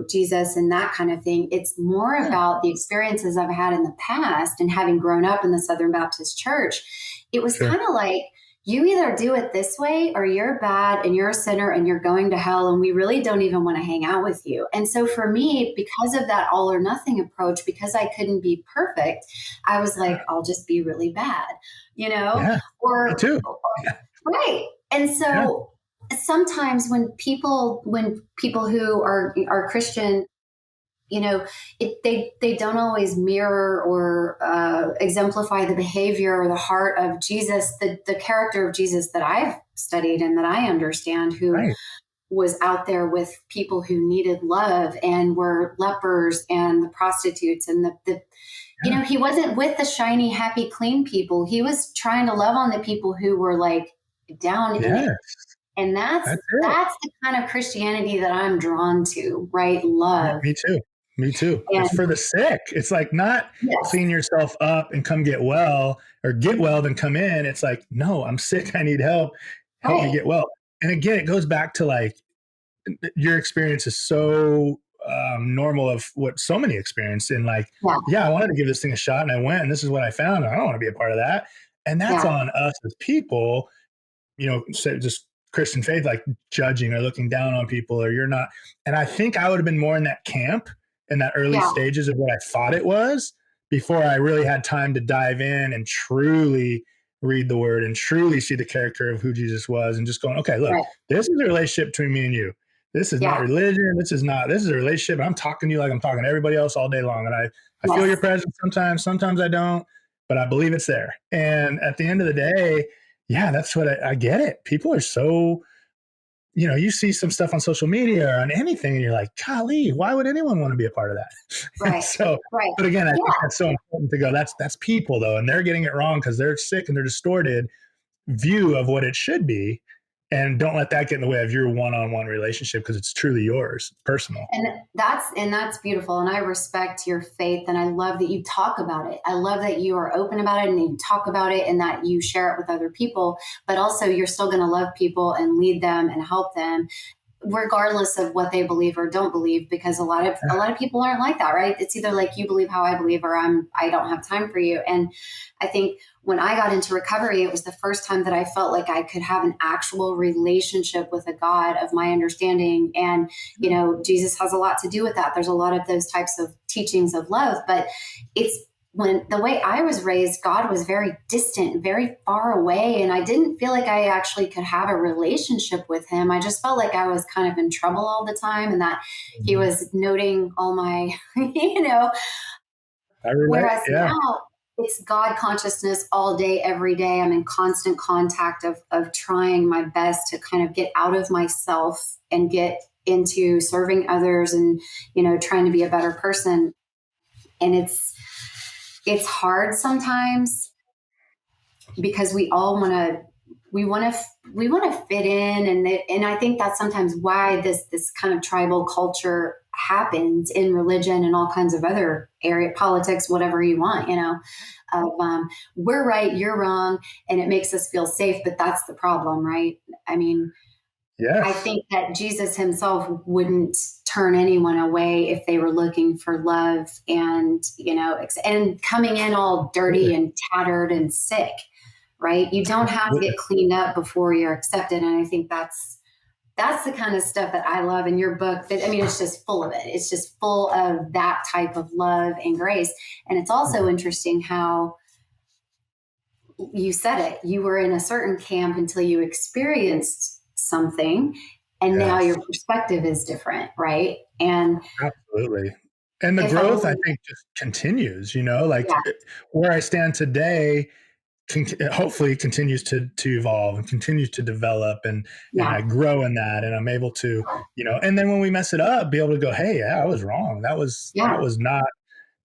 Jesus and that kind of thing. It's more about the experiences I've had in the past and having grown up in the Southern Baptist Church. It was kind of like, you either do it this way or you're bad and you're a sinner and you're going to hell and we really don't even want to hang out with you. And so for me, because of that all or nothing approach, because I couldn't be perfect, I was like, I'll just be really bad, Yeah, me too. Right. And so sometimes when people who are Christian, they don't always mirror or exemplify the behavior or the heart of Jesus, the character of Jesus that I've studied and that I understand, who was out there with people who needed love and were lepers and the prostitutes and he wasn't with the shiny, happy, clean people. He was trying to love on the people who were like down in it. And that's the kind of Christianity that I'm drawn to, right? Love. Me too. Me too. And It's for the sick. It's like not yes, clean yourself up and come get well, or get well then come in. It's like, no, I'm sick. I need help. Help me right. get well. And again, it goes back to like your experience is so normal of what so many experience in like, Yeah. yeah, I wanted to give this thing a shot and I went and this is what I found. I don't want to be a part of that. And that's Yeah. on us as people, say just Christian faith, like judging or looking down on people, or you're not. And I think I would have been more in that camp in that early Yeah. stages of what I thought it was before I really had time to dive in and truly read the word and truly see the character of who Jesus was and just going, okay, look, Right. this is a relationship between me and you. This is not Yeah. religion. This is a relationship. I'm talking to you like I'm talking to everybody else all day long. And I feel your Yes. presence sometimes I don't, but I believe it's there. And at the end of the day, yeah, that's what I get it. People are so, you see some stuff on social media or on anything and you're like, golly, why would anyone want to be a part of that? And Right. so, Right. but again, I think Yeah. that's so important to go, that's people though. And they're getting it wrong because they're sick and they're distorted view of what it should be. And don't let that get in the way of your one-on-one relationship because it's truly yours, personal. And that's beautiful. And I respect your faith. And I love that you talk about it. I love that you are open about it and that you talk about it and that you share it with other people, but also you're still going to love people and lead them and help them regardless of what they believe or don't believe, because a lot of people aren't like that, right? It's either like you believe how I believe or I don't have time for you. And I think when I got into recovery, it was the first time that I felt like I could have an actual relationship with a God of my understanding. And Jesus has a lot to do with that. There's a lot of those types of teachings of love, but it's when the way I was raised, God was very distant, very far away. And I didn't feel like I actually could have a relationship with him. I just felt like I was kind of in trouble all the time and that he Mhm. was noting all my, you know, I relate. whereas Yeah. now it's God consciousness all day, every day. I'm in constant contact of trying my best to kind of get out of myself and get into serving others and, trying to be a better person. And it's hard sometimes because we all want to fit in, and I think that's sometimes why this kind of tribal culture happens in religion and all kinds of other area politics, whatever you want, of we're right, you're wrong, and it makes us feel safe, but that's the problem, right? I mean, I Yes. think that Jesus himself wouldn't turn anyone away if they were looking for love and, and coming in all dirty and tattered and sick, right? You don't have to get cleaned up before you're accepted. And I think that's the kind of stuff that I love in your book. That, I mean, it's just full of it. It's just full of that type of love and grace. And it's also interesting how you said it. You were in a certain camp until you experienced something, and now Yes. your perspective is different, right? And Absolutely. And the if growth, I only, think, just continues, yeah, where I stand today, hopefully continues to evolve and continues to develop and I yeah, grow in that and I'm able to, and then when we mess it up, be able to go, hey, yeah, I was wrong. That yeah, was not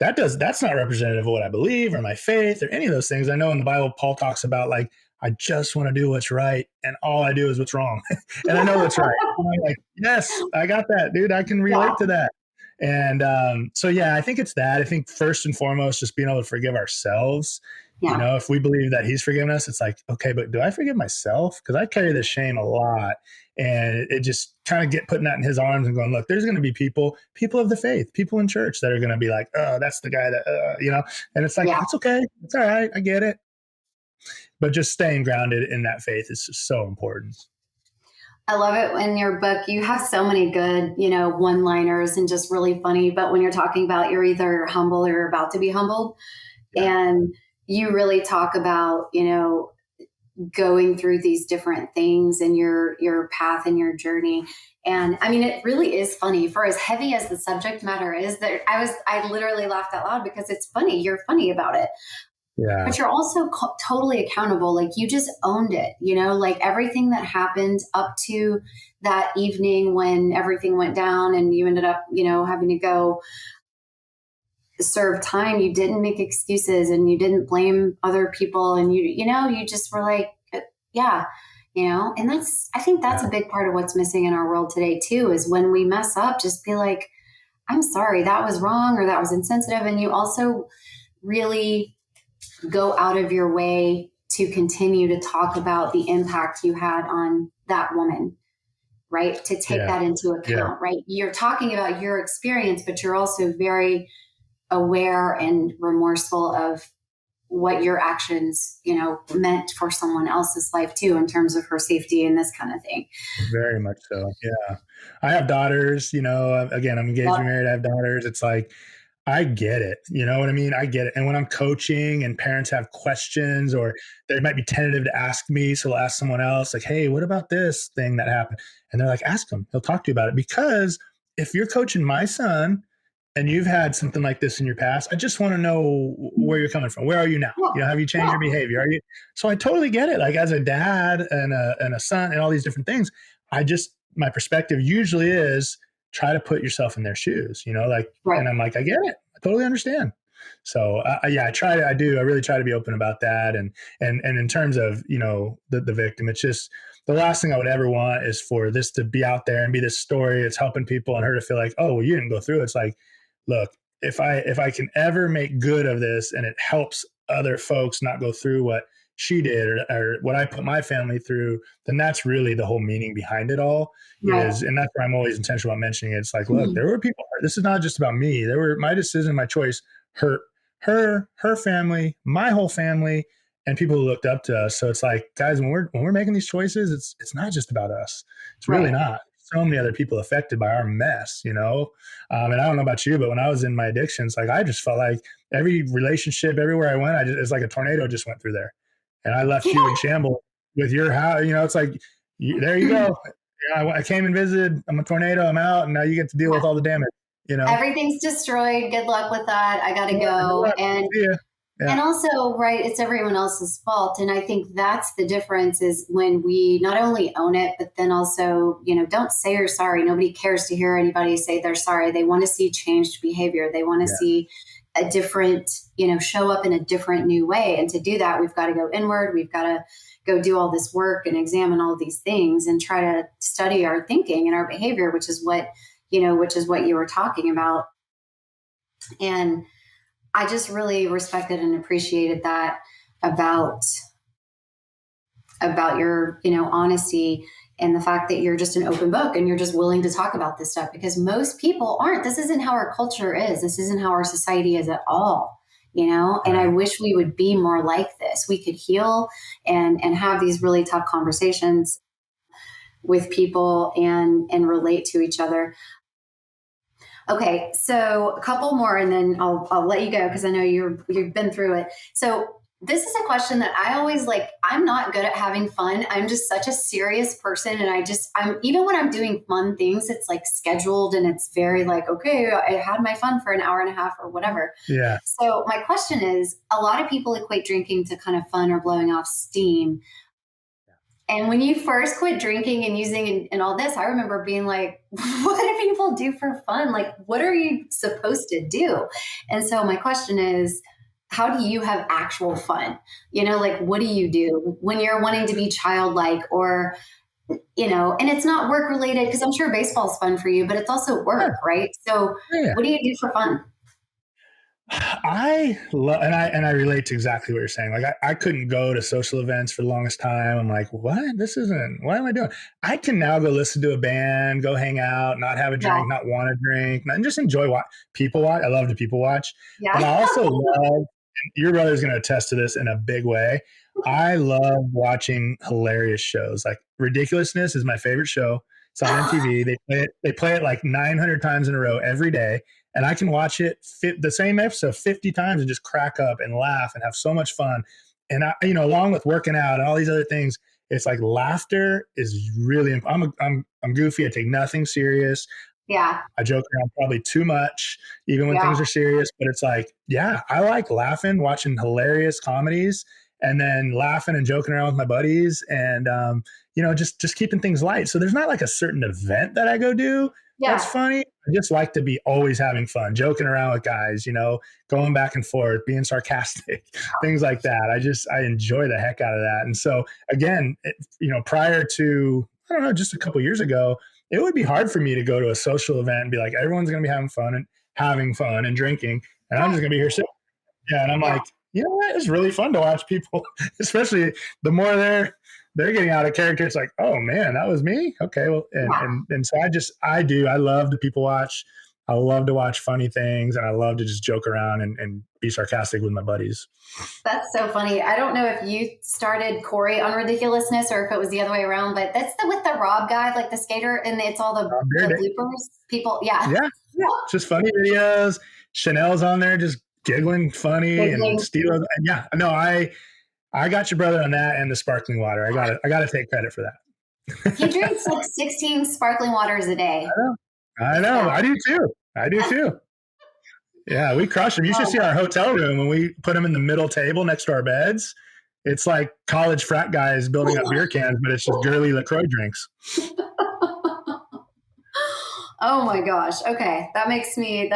that's not representative of what I believe or my faith or any of those things. I know in the Bible, Paul talks about like, I just want to do what's right and all I do is what's wrong. And I know what's right. And I'm like, yes, I got that, dude. I can yeah, relate to that. And so, yeah, I think it's that. I think first and foremost, just being able to forgive ourselves. yeah, If we believe that he's forgiven us, it's like, okay, but do I forgive myself? Because I carry this shame a lot. And it just kind of get putting that in his arms and going, look, there's going to be people of the faith, people in church that are going to be like, oh, that's the guy that, and it's like, yeah. that's okay. It's all right. I get it. But just staying grounded in that faith is just so important. I love it in your book. You have so many good, one liners and just really funny. But when you're talking about you're either humble or you're about to be humbled, Yeah. and you really talk about, going through these different things and your path and your journey. And I mean, it really is funny for as heavy as the subject matter is that I literally laughed out loud because it's funny. You're funny about it, Yeah. but you're also totally accountable. Like you just owned it, like everything that happened up to that evening when everything went down and you ended up, having to go serve time. You didn't make excuses and you didn't blame other people. And you just were like, yeah, and I think that's Yeah. a big part of what's missing in our world today too, is when we mess up, just be like, I'm sorry, that was wrong or that was insensitive. And you also really go out of your way to continue to talk about the impact you had on that woman, right? To take Yeah. that into Yeah. account, right? You're talking about your experience, but you're also very aware and remorseful of what your actions, meant for someone else's life too, in terms of her safety and this kind of thing. Very much so. Yeah. I have daughters, again, I'm engaged Yep. and married. I have daughters. It's like, I get it. You know what I mean? I get it. And when I'm coaching and parents have questions or they might be tentative to ask me, so they'll ask someone else, like, hey, what about this thing that happened? And they're like, ask him. He'll talk to you about it. Because if you're coaching my son and you've had something like this in your past, I just want to know where you're coming from. Where are you now? Yeah. Have you changed your behavior? Are you? So I totally get it. Like as a dad and a son and all these different things, my perspective usually is try to put yourself in their shoes, Right. and I'm like, I get it. I totally understand. So yeah, I really try to be open about that. And in terms of, the victim, it's just the last thing I would ever want is for this to be out there and be this story. It's helping people and her to feel like, oh, well, you didn't go through it. It's like, look, if I can ever make good of this and it helps other folks not go through what she did or what I put my family through, then that's really the whole meaning behind it all Right. and that's why I'm always intentional about mentioning it. It's like, look, Mhm. there were people hurt. This is not just about me. There were my decision, my choice hurt her family, my whole family, and people who looked up to us. So it's like, guys, when we're making these choices, it's not just about us. It's really Right. not. So many other people affected by our mess. And I don't know about you, but when I was in my addictions, like I just felt like every relationship, everywhere I went, it's like a tornado just went through there, and I left you in shambles with your house. It's like, there you go. Yeah, I came and visited. I'm a tornado. I'm out, and now you get to deal Yeah. with all the damage. Everything's destroyed. Good luck with that. I gotta Good luck. Good go. luck. See ya. And Yeah, also, right, it's everyone else's fault. And I think that's the difference is when we not only own it, but then also, don't say you're sorry. Nobody cares to hear anybody say they're sorry. They want to see changed behavior. They want to yeah, see a different, show up in a different new way. And to do that, we've got to go inward. We've got to go do all this work and examine all these things and try to study our thinking and our behavior, which is what you were talking about. And I just really respected and appreciated that about your, honesty and the fact that you're just an open book and you're just willing to talk about this stuff because most people aren't. This isn't how our culture is. This isn't how our society is at all. And I right. wish we would be more like this. We could heal and have these really tough conversations with people and relate to each other. Okay, so a couple more, and then I'll let you go because I know you've been through it. So this is a question that I always like. I'm not good at having fun. I'm just such a serious person, and I'm even when I'm doing fun things, it's like scheduled and it's very like, okay, I had my fun for an hour and a half or whatever. Yeah, So my question is, a lot of people equate drinking to kind of fun or blowing off steam. And when you first quit drinking and using and all this, I remember being like, what do people do for fun? Like, what are you supposed to do? And so my question is, how do you have actual fun? Like, what do you do when you're wanting to be childlike or, and it's not work related because I'm sure baseball's fun for you, but it's also yeah, work, right? So yeah. what do you do for fun? I love and I relate to exactly what you're saying. Like I couldn't go to social events for the longest time. I'm like, what? This isn't. What am I doing? I can now go listen to a band, go hang out, not have a Yeah. drink, not want to drink, and just enjoy people watch. I love to people watch, but Yeah. I also love. Your brother's going to attest to this in a big way. I love watching hilarious shows. Like Ridiculousness is my favorite show. It's on MTV. They play it like 900 times in a row every day, and I can watch it the same episode 50 times and just crack up and laugh and have so much fun. And along with working out and all these other things, it's like laughter is really. I'm goofy. I take nothing serious. Yeah. I joke around probably too much, even when Yeah. things are serious. But it's like, yeah, I like laughing, watching hilarious comedies, and then laughing and joking around with my buddies, and just keeping things light. So there's not like a certain event that I go do that's Yeah. funny. I just like to be always having fun, joking around with guys, going back and forth, being sarcastic, things like that. I enjoy the heck out of that. And so again, prior to I don't know, just a couple years ago, it would be hard for me to go to a social event and be like, everyone's going to be having fun and drinking. And I'm just going to be here sitting. Yeah. And I'm Yeah. like, you know what? It's really fun to watch people, especially the more they're getting out of character. It's like, oh man, that was me. Okay. Well, and so I love to people watch. I love to watch funny things, and I love to just joke around and be sarcastic with my buddies. That's so funny. I don't know if you started Corey on Ridiculousness or if it was the other way around, but that's with the Rob guy, like the skater, and it's all the bloopers. People, yeah. Yeah. Just funny videos. Chanel's on there just giggling funny and Steve. Yeah. No, I got your brother on that and the sparkling water. I got to take credit for that. He drinks like 16 sparkling waters a day. I know. I do too. Yeah, we crush them. You should see our hotel room when we put them in the middle table next to our beds. It's like college frat guys building up beer cans, but it's just girly LaCroix drinks. Oh my gosh. Okay. That makes me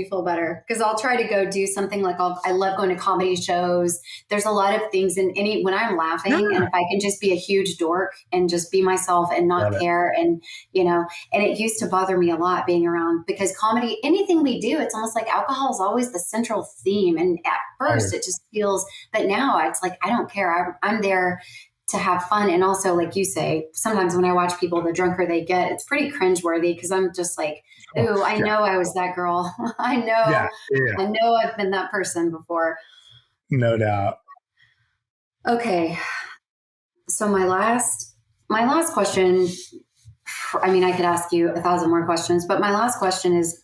feel better because I'll try to go do something like I love going to comedy shows. There's a lot of things when I'm laughing and if I can just be a huge dork and just be myself and not care. And, and it used to bother me a lot being around because comedy, anything we do, it's almost like alcohol is always the central theme. And at first it just feels, but now it's like, I don't care. I'm there to have fun. And also, like you say, sometimes when I watch people, the drunker they get, it's pretty cringeworthy because I'm just like, ooh, I know I was that girl. I know I've been that person before. No doubt. Okay. So my last question, I mean, I could ask you 1,000 more questions, but my last question is,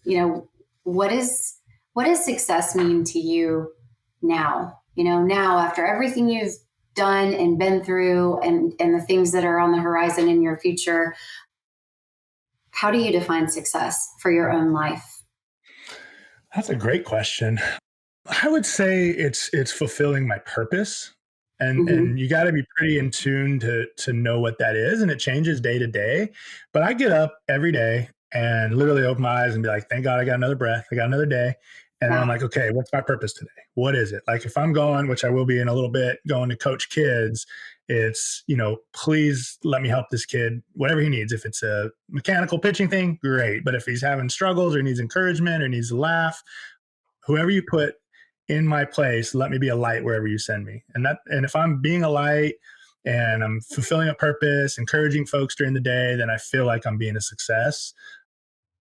what does success mean to you now? Now after everything you've done and been through and the things that are on the horizon in your future, how do you define success for your own life? That's a great question. I would say it's fulfilling my purpose. And you got to be pretty in tune to know what that is. And it changes day to day. But I get up every day and literally open my eyes and be like, thank God I got another breath. I got another day. And then I'm like, okay, what's my purpose today? What is it? Like if I'm going, which I will be in a little bit, going to coach kids, it's, please let me help this kid, whatever he needs. If it's a mechanical pitching thing, great. But if he's having struggles or needs encouragement or needs a laugh, whoever you put in my place, let me be a light wherever you send me. And if I'm being a light and I'm fulfilling a purpose, encouraging folks during the day, then I feel like I'm being a success.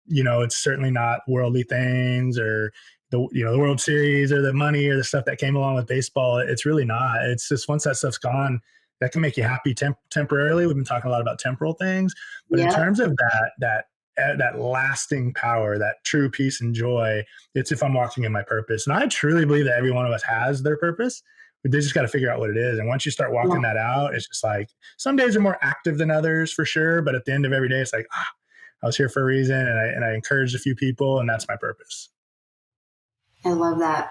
It's certainly not worldly things or the World Series or the money or the stuff that came along with baseball. It's really not. It's just once that stuff's gone, that can make you happy temporarily. We've been talking a lot about temporal things, but in terms of that lasting power, that true peace and joy, it's if I'm walking in my purpose. And I truly believe that every one of us has their purpose. They just got to figure out what it is. And once you start walking that out, it's just like some days are more active than others for sure. But at the end of every day, it's like, I was here for a reason and I encouraged a few people and that's my purpose. I love that.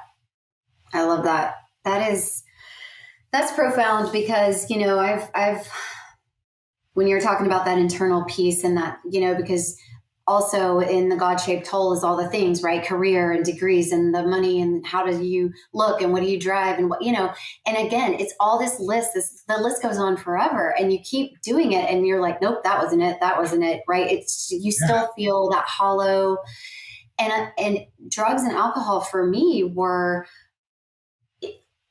That's profound because, I've, when you're talking about that internal peace and that, because also in the God-shaped hole is all the things, right? Career and degrees and the money and how do you look and what do you drive and what, and again, it's all this list, the list goes on forever and you keep doing it and you're like, nope, that wasn't it. Right. You still feel that hollow and drugs and alcohol for me were,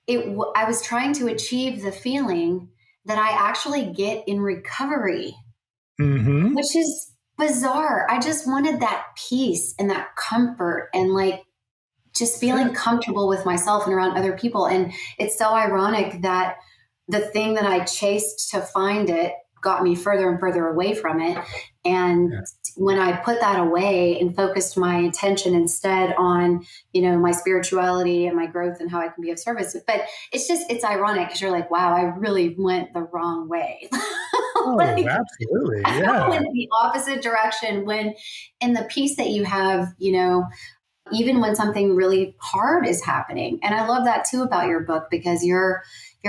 I was trying to achieve the feeling that I actually get in recovery, which is bizarre. I just wanted that peace and that comfort and like just feeling comfortable with myself and around other people. And it's so ironic that the thing that I chased to find it got me further and further away from it. And when I put that away and focused my attention instead on, my spirituality and my growth and how I can be of service. But it's ironic because you're like, wow, I really went the wrong way. Absolutely. Yeah. I went the opposite direction when in the peace that you have, even when something really hard is happening. And I love that too about your book because you're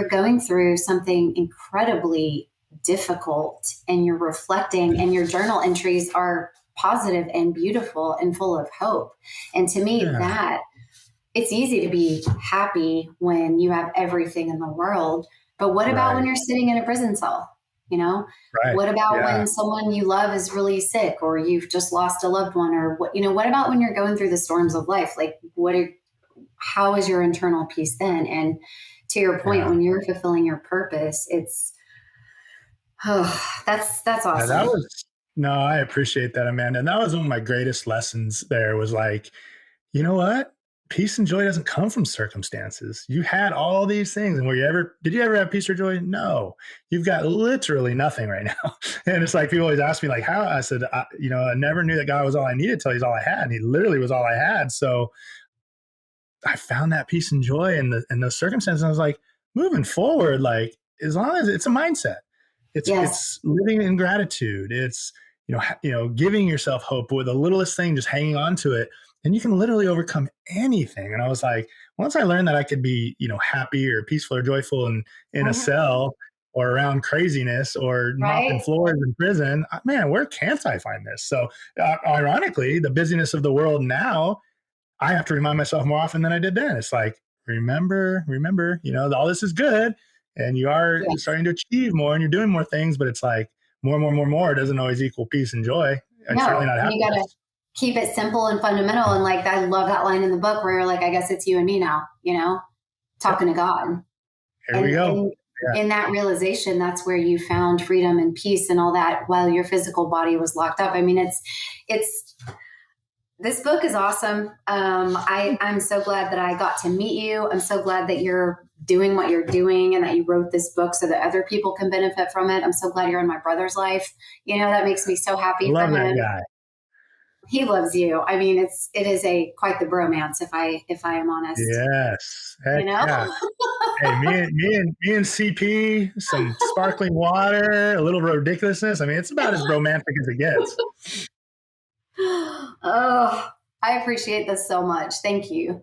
going through something incredibly difficult and you're reflecting and your journal entries are positive and beautiful and full of hope. And to me, that it's easy to be happy when you have everything in the world. But what about when you're sitting in a prison cell? You know, Right. what about Yeah. when someone you love is really sick, or you've just lost a loved one, or what, what about when you're going through the storms of life? Like, how is your internal peace then? And to your point, Yeah. when you're fulfilling your purpose, it's, oh, that's Yeah, that awesome. was no, I appreciate that, Amanda. And that was one of my greatest lessons there was like, you know what? Peace and joy doesn't come from circumstances. You had all these things. And did you ever have peace or joy? No. You've got literally nothing right now. And it's like people always ask me, like, how? I said, I never knew that God was all I needed till he's all I had. And he literally was all I had. So I found that peace and joy in those circumstances. I was like, moving forward, like as long as it's a mindset, Yes. it's living in gratitude. It's giving yourself hope with the littlest thing, just hanging on to it, and you can literally overcome anything. And I was like, once I learned that I could be happy or peaceful or joyful in a Mhm. cell or around craziness or mopping Right. floors in prison, man, where can't I find this? So, ironically, the busyness of the world now I have to remind myself more often than I did then. It's like, remember, all this is good and you are Yes. starting to achieve more and you're doing more things, but it's like more doesn't always equal peace and joy and certainly No, not and you got to happiness. keep it simple and fundamental. And like, I love that line in the book where you're like, I guess it's you and me now, Yep. talking to God. Here we go. And Yeah. in that realization, that's where you found freedom and peace and all that while your physical body was locked up. I mean, it's, this book is awesome. I'm so glad that I got to meet you. I'm so glad that you're doing what you're doing and that you wrote this book so that other people can benefit from it. I'm so glad you're in my brother's life. That makes me so I happy for love that him. guy. He loves you. I mean, it is a quite the bromance if I am honest. Yes. You Heck know? yeah. Hey, me and CP, some sparkling water, a little ridiculousness. I mean, it's about as romantic as it gets. Oh, I appreciate this so much. Thank you.